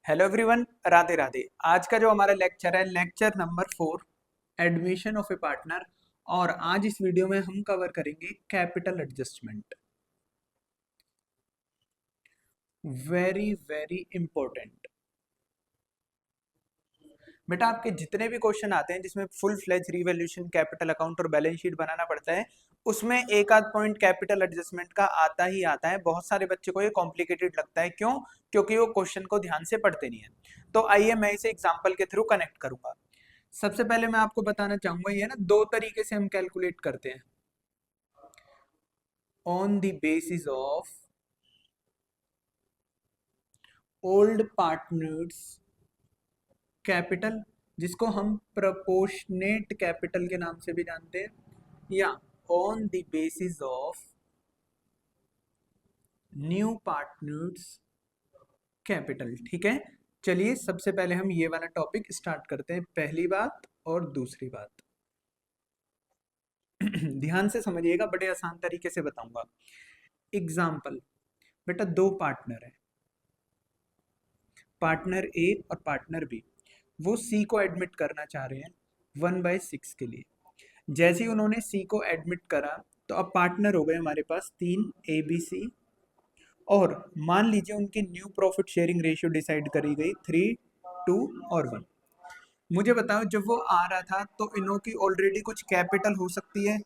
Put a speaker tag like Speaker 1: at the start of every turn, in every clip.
Speaker 1: Hello everyone, Radhe Radhe. आज का जो हमारा लेक्चर है lecture number 4, admission of a partner. और आज इस वीडियो में हम कवर करेंगे capital adjustment. Very very important. बेटा आपके जितने भी क्वेश्चन आते हैं जिसमें full fledged revaluation, capital account और बैलेंस शीट बनाना पड़ता है, उसमें एक आध पॉइंट कैपिटल एडजस्टमेंट का आता ही आता है। बहुत सारे बच्चों को ये कॉम्प्लिकेटेड लगता है। क्यों? क्योंकि वो क्वेश्चन को ध्यान से पढ़ते नहीं है। तो आइए मैं इसे एग्जाम्पल के थ्रू कनेक्ट करूंगा। सबसे पहले मैं आपको बताना चाहूंगा, ये ना दो तरीके से हम कैलकुलेट करते हैं। On the basis of old partners capital, जिसको हम प्रपोर्शनेट कैपिटल के नाम से भी जानते हैं, या on the basis of new partners capital. ठीक है, चलिए सबसे पहले हम ये वाला टॉपिक स्टार्ट करते हैं। पहली बात और दूसरी बात ध्यान से समझिएगा, बड़े आसान तरीके से बताऊंगा। एग्जाम्पल, बेटा दो पार्टनर है, पार्टनर ए और पार्टनर बी। वो सी को एडमिट करना चाह रहे हैं 1/6 के लिए। जैसे ही उन्होंने सी को एडमिट करा तो अब पार्टनर हो गए हमारे पास 3 ए बी सी। और मान लीजिए उनकी new profit sharing ratio decide करी गई 3, 2 और 1। मुझे बताओ, जब वो आ रहा था तो इनों की ऑलरेडी कुछ कैपिटल हो सकती है।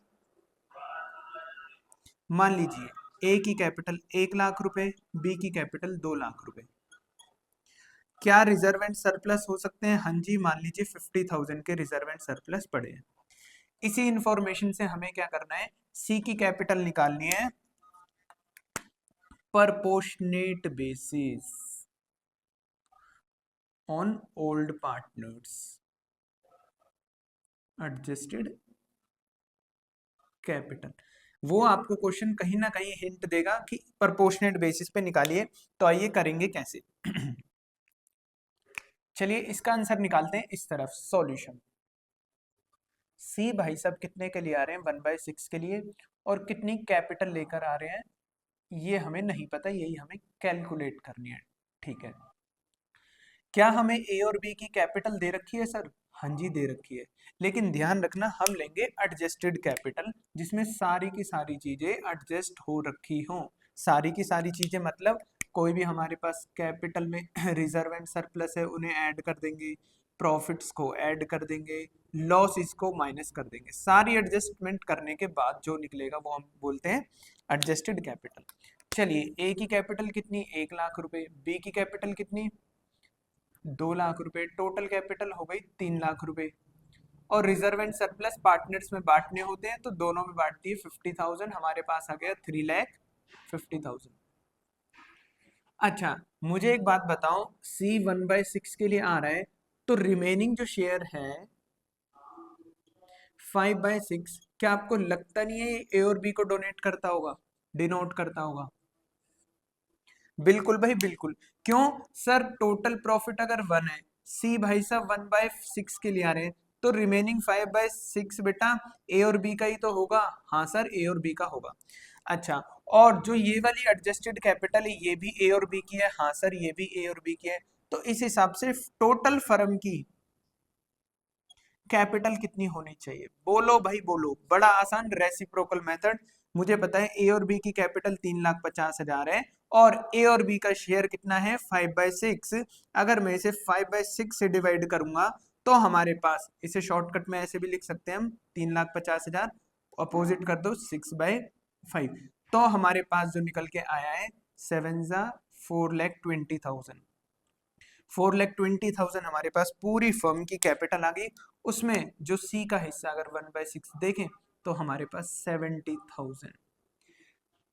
Speaker 1: मान लीजिए ए की कैपिटल 1 लाख रुपए, बी की कैपिटल 2 लाख रुपए। क्या रिजर्व एंड सरप्लस हो सकते हैं? हाँ जी, मान लीजिए 50,000 के रिजर्व एंड सरप्लस पड़े हैं। इसी इंफॉर्मेशन से हमें क्या करना है, सी की कैपिटल निकालनी है proportionate basis on old partners adjusted capital। वो आपको क्वेश्चन कहीं ना कहीं हिंट देगा कि proportionate बेसिस पे निकालिए। तो आइए करेंगे कैसे। चलिए इसका आंसर निकालते हैं। इस तरफ सॉल्यूशन, सी भाई साहब कितने के लिए आ रहे हैं? 1/6 के लिए। और कितनी कैपिटल लेकर आ रहे हैं ये हमें नहीं पता, यही हमें कैलकुलेट करनी है। ठीक है, क्या हमें ए और बी की कैपिटल दे रखी है सर? हाँ जी दे रखी है, लेकिन ध्यान रखना हम लेंगे एडजस्टेड कैपिटल, जिसमें सारी की सारी चीजें एडजस्ट हो रखी हों। सारी की सारी चीजें मतलब कोई भी हमारे पास कैपिटल में रिजर्व एंड सरप्लस है उन्हें ऐड कर देंगे, प्रॉफिट्स को ऐड कर देंगे, लॉस इसको माइनस कर देंगे। सारी एडजस्टमेंट करने के बाद जो निकलेगा वो हम बोलते हैं एडजस्टेड कैपिटल। चलिए ए की कैपिटल कितनी? 1 लाख रुपए। बी की कैपिटल कितनी? 2 लाख रुपए। टोटल कैपिटल हो गई 3 लाख रुपए। और रिजर्व एंड सरप्लस पार्टनर्स में बांटने होते हैं तो दोनों में बांट दिए 50,000। हमारे पास आ गया 3,50,000। अच्छा, मुझे एक बात बताओ, सी 1/6 के लिए आ रहा है तो रिमेनिंग जो शेयर है 5/6, क्या आपको लगता नहीं है ए और बी को डोनेट करता होगा, डिनोट करता होगा? बिल्कुल भाई बिल्कुल। क्यों सर? टोटल प्रॉफिट अगर 1 है, सी भाई साहब 1/6 के लिए आ रहे हैं, तो रिमेनिंग 5/6 बेटा ए और बी का ही तो होगा। हाँ सर, ए और बी का होगा। अच्छा, और जो ये वाली एडजस्टेड कैपिटल है ये भी ए और बी की है। हाँ सर, ये भी ए और बी की है। तो इस हिसाब से टोटल फर्म की कैपिटल कितनी होनी चाहिए? बोलो भाई बोलो, बड़ा आसान रेसिप्रोकल मेथड। मुझे पता है ए और बी की कैपिटल 3,50,000 है और ए और बी का शेयर कितना है? 5/6। अगर मैं इसे 5/6 से डिवाइड करूंगा तो हमारे पास, इसे शॉर्टकट में ऐसे भी लिख सकते हैं हम, 3,50,000 अपोजिट कर दो 6/5, तो हमारे पास जो निकल के आया है 7,420,000। 4,20,000 हमारे पास पूरी फर्म की कैपिटल आ गई। उसमें जो सी का हिस्सा अगर 1/6 देखें तो हमारे पास 70,000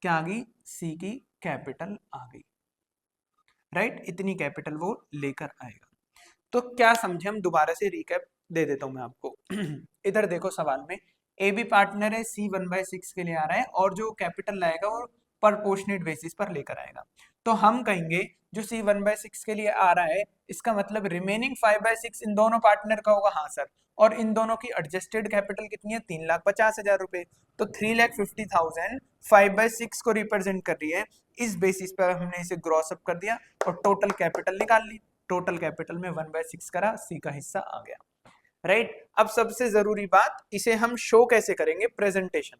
Speaker 1: क्या आ गई? सी की कैपिटल आ गई। राइट, इतनी कैपिटल वो लेकर आएगा। तो क्या समझे हम? दोबारा से रिकैप दे देता हूं मैं आपको। इधर देखो सवाल में, ए बी पार्टनर है, सी 1/6 के लिए आ रहा है और जो कैपिटल लाएगा वो प्रपोर्शनेट बेसिस पर लेकर आएगा। तो हम कहेंगे जो सी 1/6 के लिए आ रहा है इसका मतलब रिमेनिंग 5/6 इन दोनों पार्टनर का होगा। हाँ सर, और इन दोनों की एडजस्टेड कैपिटल कितनी है? 3,50,000 रुपए। तो 3,50,000 5/6 को रिप्रेजेंट कर रही है। इस बेसिस पर हमने इसे ग्रॉस अप कर दिया और टोटल कैपिटल निकाल ली। टोटल कैपिटल में 1/6 करा, सी का हिस्सा आ गया। राइट, अब सबसे जरूरी बात, इसे हम शो कैसे करेंगे, प्रेजेंटेशन।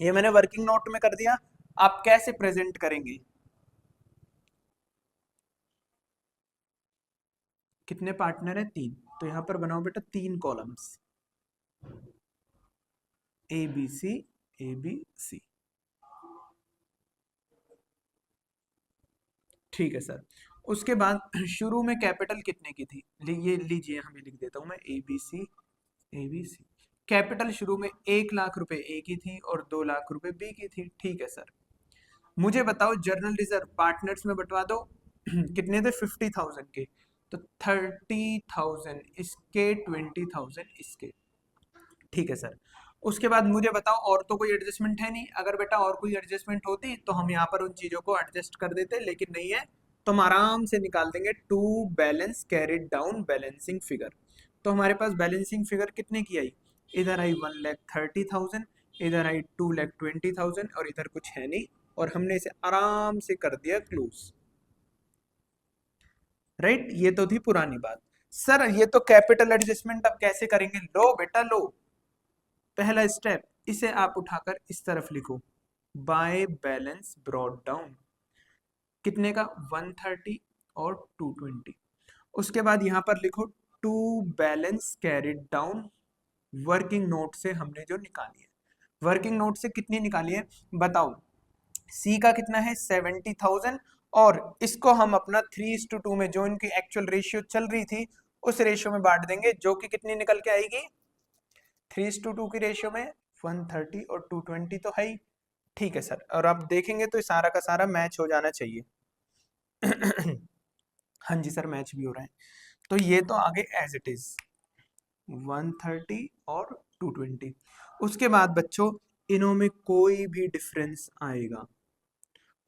Speaker 1: ये मैंने वर्किंग नोट में कर दिया, आप कैसे प्रेजेंट करेंगे। कितने पार्टनर है, 3, तो यहां पर बनाओ बेटा 3 columns, A B C, A B C. ठीक है सर। उसके बाद शुरू में कैपिटल कितने की थी, ये लीजिए यहाँ भी लिख देता हूँ मैं, A B C, A B C. Capital शुरू में 1 लाख रुपए ए की थी और 2 लाख रुपए बी की थी। ठीक है सर। मुझे बताओ जर्नल रिजर्व पार्टनर्स में बंटवा दो कितने थे, 50,000 के, तो 30,000 इसके, 20,000 इसके। ठीक है सर। उसके बाद मुझे बताओ और तो कोई एडजस्टमेंट है नहीं, अगर बेटा और कोई एडजस्टमेंट होती तो हम यहाँ पर उन चीजों को एडजस्ट कर देते, लेकिन नहीं है, तो हम आराम से निकाल देंगे to balance carried down balancing figure. तो हमारे पास बैलेंसिंग फिगर कितने की आई, इधर आई 1,30,000, इधर आई 2,20,000 और इधर कुछ है नहीं, और हमने इसे आराम से कर दिया क्लोज। राइट, ये तो थी पुरानी बात। सर ये तो कैपिटल एडजस्टमेंट अब कैसे करेंगे, लो बेटा लो, पहला स्टेप, इसे आप उठाकर इस तरफ लिखो, बाय बैलेंस ब्रॉट डाउन, कितने का, 130 और 220। उसके बाद यहां पर लिखो to balance carried down, working note से हमने जो निकाली है, वर्किंग नोट से कितनी निकाली है बताओ। सी का कितना है, 70,000, और इसको हम अपना 3:2 में जो इनकी एक्चुअल रेशियो चल रही थी उस रेशियो में बांट देंगे, जो कि कितनी निकल के आएगी, 3:2 की रेशियो में 130 और 220 तो है ही। ठीक है सर, और आप देखेंगे तो सारा का सारा मैच हो जाना चाहिए। हाँ जी सर, मैच भी हो रहा है, तो ये तो आगे एज इट इज 130 और 220। उसके बाद बच्चों इनों में कोई भी डिफरेंस आएगा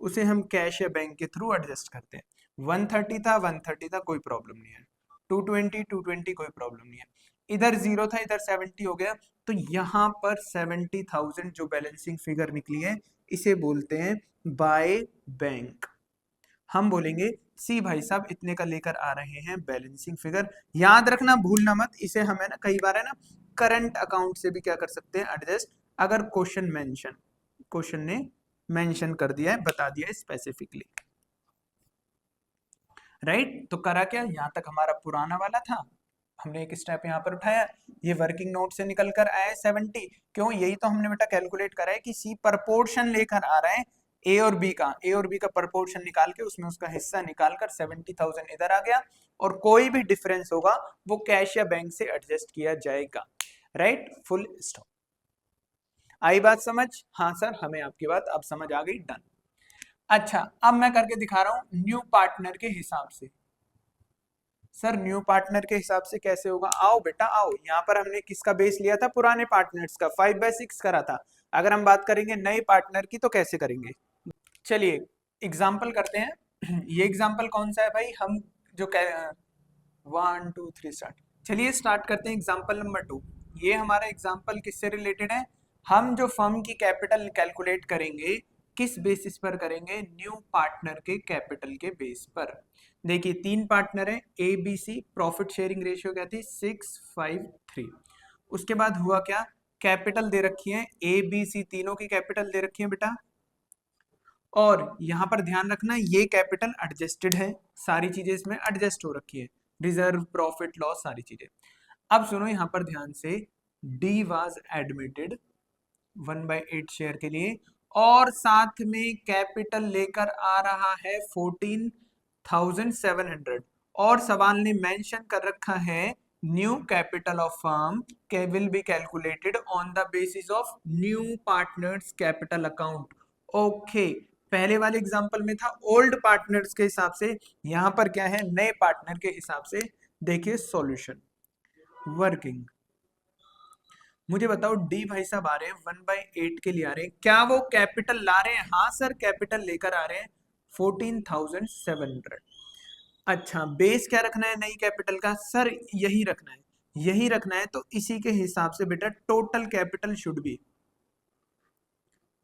Speaker 1: उसे हम कैश या बैंक के थ्रू एडजस्ट करते हैं। 130 था, 130 था, कोई प्रॉब्लम नहीं है, 220, 220 कोई प्रॉब्लम नहीं है, इधर 0 था, इधर 70 हो गया, तो यहाँ पर 70,000 जो बैलेंसिंग फिगर निकली है इसे बोलते हैं बाय बैंक। हम बोलेंगे सी भाई साहब इतने का लेकर आ रहे हैं बैलेंसिंग फिगर। याद रखना, भूलना मत, इसे हम है ना कई बार है ना करंट अकाउंट से भी क्या कर सकते हैं एडजस्ट, अगर क्वेश्चन ने मेंशन कर दिया है, बता दिया है स्पेसिफिकली। राइट, तो करा क्या, यहां तक हमारा पुराना वाला था, हमने एक स्टेप यहाँ पर उठाया, ये वर्किंग नोट से निकल कर आया 70, क्यों, यही तो हमने बेटा कैलकुलेट करा है कि सी प्रपोर्शन लेकर आ रहा है ए और बी का, ए और बी का प्रपोर्शन निकाल के उसमें उसका हिस्सा निकाल कर 70,000 इधर आ गया, और कोई भी डिफरेंस होगा वो कैश या बैंक से एडजस्ट किया जाएगा। Right, full stop. आई बात समझ, हाँ सर हमें आपकी बात अब समझ आ गई, डन। अच्छा, अब मैं करके दिखा रहा हूं न्यू पार्टनर के हिसाब से। सर न्यू पार्टनर के हिसाब से कैसे होगा, आओ बेटा आओ, यहाँ पर हमने किसका बेस लिया था, पुराने पार्टनर्स का, 5/6 करा था। अगर हम बात करेंगे नए पार्टनर की तो कैसे करेंगे, चलिए एग्जाम्पल करते हैं। ये एग्जाम्पल कौन सा है भाई, हम जो 1 2 3 स्टार्ट, चलिए स्टार्ट करते हैं एग्जाम्पल नंबर 2। ये हमारा एग्जाम्पल किससे रिलेटेड है, हम जो फर्म की कैपिटल कैलकुलेट करेंगे किस बेसिस पर करेंगे, न्यू पार्टनर के कैपिटल के बेस पर। देखिए 3 पार्टनर है, A B C, profit sharing ratio क्या थी, 6:5:3। उसके बाद हुआ क्या, कैपिटल दे रखी है, ए बी सी तीनों की कैपिटल दे रखी है बेटा, और यहां पर ध्यान रखना ये कैपिटल एडजस्टेड है, सारी चीजें इसमें एडजस्ट हो रखी है, रिजर्व प्रॉफिट लॉस सारी चीजें। अब सुनो यहां पर ध्यान से, डी वाज एडमिटेड 1/8 शेयर के लिए, और साथ में कैपिटल लेकर आ रहा है 14,700, और सवाल ने मेंशन कर रखा है न्यू कैपिटल ऑफ फर्म के will be calculated on the basis of new partners capital account. Okay, पहले वाले एग्जांपल में था ओल्ड पार्टनर्स के हिसाब से, यहां पर क्या है, नए पार्टनर के हिसाब से। देखिए सॉल्यूशन वर्किंग, मुझे बताओ डी भाई साहब आ रहे हैं 1/8 के लिए आ रहे हैं, क्या वो कैपिटल ला रहे हैं, हाँ सर कैपिटल लेकर आ रहे हैं 14,700। अच्छा, बेस क्या रखना है नई कैपिटल का, सर यही रखना है, यही रखना है, तो इसी के हिसाब से बेटा टोटल कैपिटल शुड बी,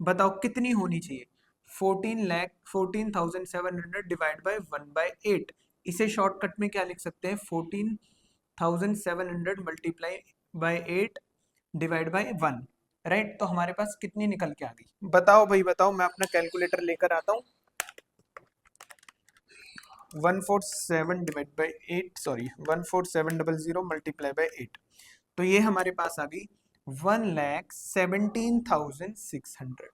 Speaker 1: बताओ कितनी होनी चाहिए, 14,700 डिवाइड बाय 1/8, इसे शॉर्टकट में क्या लिख सकते हैं, 14,700 multiply by 8 divide by 1, right. तो हमारे पास कितनी निकल के आ गई, बताओ भाई बताओ, मैं अपना कैलकुलेटर लेकर आता हूँ। 147 divide by 8, sorry 14700 multiply by 8, तो ये हमारे पास आ गई 1,17,600।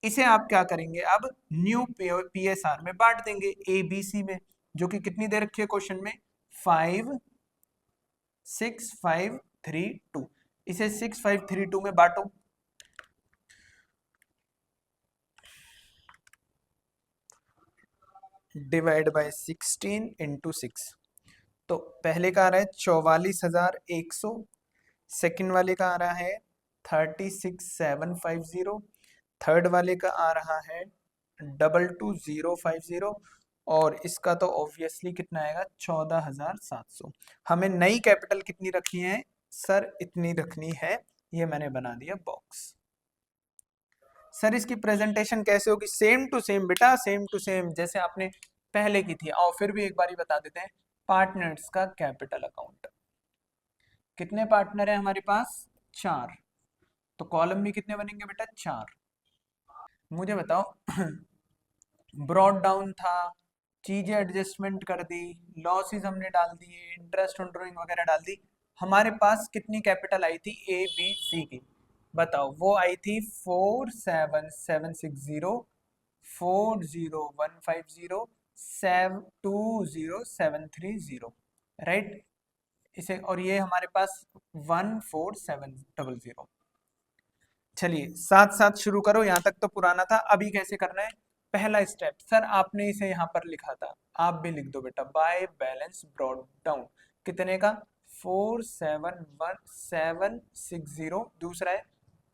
Speaker 1: इसे आप क्या करेंगे, अब न्यू PSR में बांट देंगे, ABC में, जो कि कितनी दे रखी है क्वेश्चन में, 56532। इसे 6532 में बांटो, डिवाइड बाय 16 इंटू 6। तो पहले का आ रहा है 44,100, सेकंड वाले का आ रहा है 36,750, थर्ड वाले का आ रहा है 22,050, और इसका तो ऑब्वियसली कितना आएगा, 14,700। हमें नई कैपिटल कितनी रखनी है सर, इतनी रखनी है, ये मैंने बना दिया बॉक्स। सर इसकी प्रेजेंटेशन कैसे होगी, सेम टू सेम बेटा, सेम टू सेम जैसे आपने पहले की थी। आओ फिर भी एक बारी बता देते हैं, पार्टनर्स का कैपिटल अकाउंट, कितने पार्टनर है हमारे पास, 4, तो कॉलम में कितने बनेंगे बेटा, 4। मुझे बताओ ब्रॉड डाउन था, चीजें एडजस्टमेंट कर दी, लॉसेस हमने डाल दिए, इंटरेस्ट ऑन ड्राइंग वगैरह डाल दी, हमारे पास कितनी कैपिटल आई थी ABC की, बताओ। वो आई थी 47,760, 40,150, 20,730, राइट। इसे, और ये हमारे पास 14,700। चलिए साथ साथ शुरू करो, यहाँ तक तो पुराना था, अभी कैसे करना है। पहला स्टेप, सर आपने इसे यहाँ पर लिखा था, आप भी लिख दो बेटा, बाय बैलेंस ब्रॉड डाउन, कितने का, 47,1,760, दूसरा है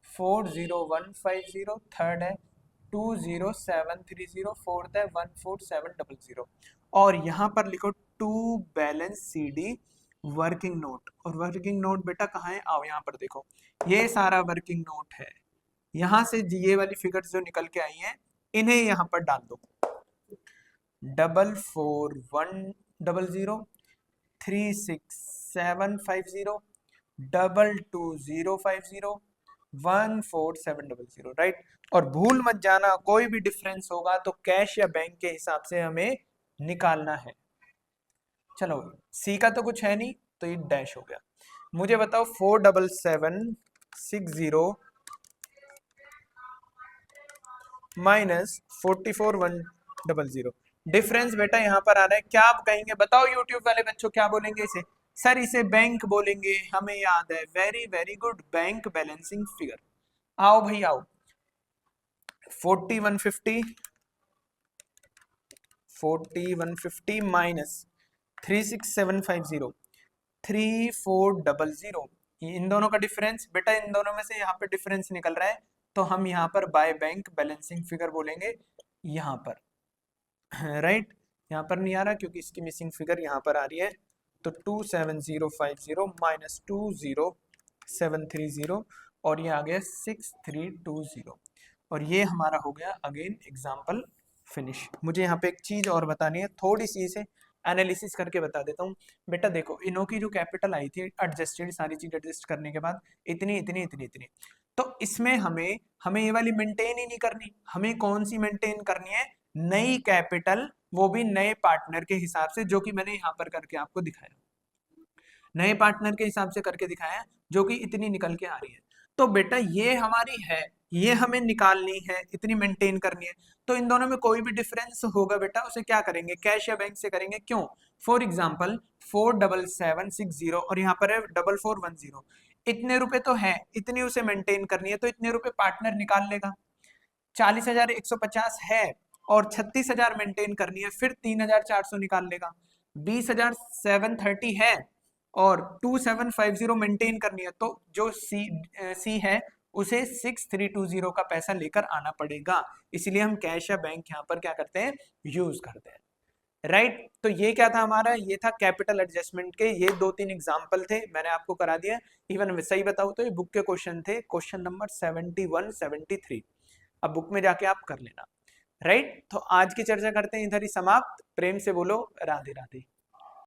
Speaker 1: 40,150, थर्ड है 20,730, फोर्थ है 14,700, और यहाँ पर लिखो to balance CD working note. और वर्किंग नोट बेटा कहाँ है, आओ यहाँ पर देखो, ये सारा वर्किंग नोट है, यहां से ये वाली फिगर्स जो निकल के आई हैं, इन्हें यहां पर डाल दो, 44,100, 36,750, 22,050, 14,700, राइट। और भूल मत जाना, कोई भी डिफरेंस होगा तो कैश या बैंक के हिसाब से हमें निकालना है। चलो सी का तो कुछ है नहीं, तो ये डैश हो गया। मुझे बताओ 4,760 माइनस 44,100, डिफरेंस बेटा यहाँ पर आ रहा है, क्या आप कहेंगे, बताओ यूट्यूब वाले बच्चों क्या बोलेंगे इसे, सर इसे बैंक बोलेंगे, हमें याद है, very very good, bank balancing figure. आओ भाई आओ, 40,150 माइनस 36,750, 3,400, इन दोनों का डिफरेंस बेटा, इन दोनों में से यहाँ पे डिफरेंस निकल रहा है, तो हम यहाँ पर बाय बैंक बैलेंसिंग फिगर बोलेंगे यहाँ पर, राइट। यहाँ पर नहीं आ रहा क्योंकि इसकी मिसिंग फिगर यहाँ पर आ रही है, तो 2,7,050 माइनस 2,0,730, और ये आ गया 6,320, और ये हमारा हो गया अगेन एग्जाम्पल फिनिश। मुझे यहाँ पे एक चीज और बतानी है, थोड़ी सी इसे एनालिसिस करके बता देता हूँ बेटा। देखो इनों की जो कैपिटल आई थी एडजस्टेड, सारी चीज एडजस्ट करने के बाद इतनी इतनी इतनी इतनी, तो इसमें हमें हमें ये वाली मेंटेन ही नहीं करनी, हमें कौन सी मेंटेन करनी है, नई कैपिटल, वो भी नए पार्टनर के हिसाब से, जो कि मैंने यहाँ पर करके आपको दिखाया, नए पार्टनर के हिसाब से करके दिखाया, जो कि इतनी निकल के आ रही है। तो बेटा ये हमारी है, ये हमें निकालनी है, इतनी मेंटेन करनी है, तो इन दोनों में कोई भी डिफरेंस होगा बेटा, उसे क्या करेंगे, कैश या बैंक से करेंगे, क्यों, फॉर एग्जाम्पल 4,760 और यहाँ पर है 4,410, इतने रुपए तो है, इतनी उसे मेंटेन करनी है, तो इतने रुपए पार्टनर निकाल लेगा। 40,150 है और 36,000 मेंटेन करनी है, फिर 3,400 निकाल लेगा। 20,730 है और 2,750 मेंटेन करनी है, तो जो सी है उसे 6,320 का पैसा लेकर आना पड़ेगा, इसलिए हम कैश या बैंक यहाँ पर क्या करते हैं, यूज करते हैं, राइट। तो ये क्या था हमारा, ये था कैपिटल एडजस्टमेंट के, ये 2-3 एग्जाम्पल थे, मैंने आपको करा दिया। इवन सही बताऊं तो ये बुक के क्वेश्चन थे, क्वेश्चन नंबर 71, 73, अब बुक में जाके आप कर लेना, राइट। तो आज की चर्चा करते हैं इधर ही समाप्त। प्रेम से बोलो राधे राधे।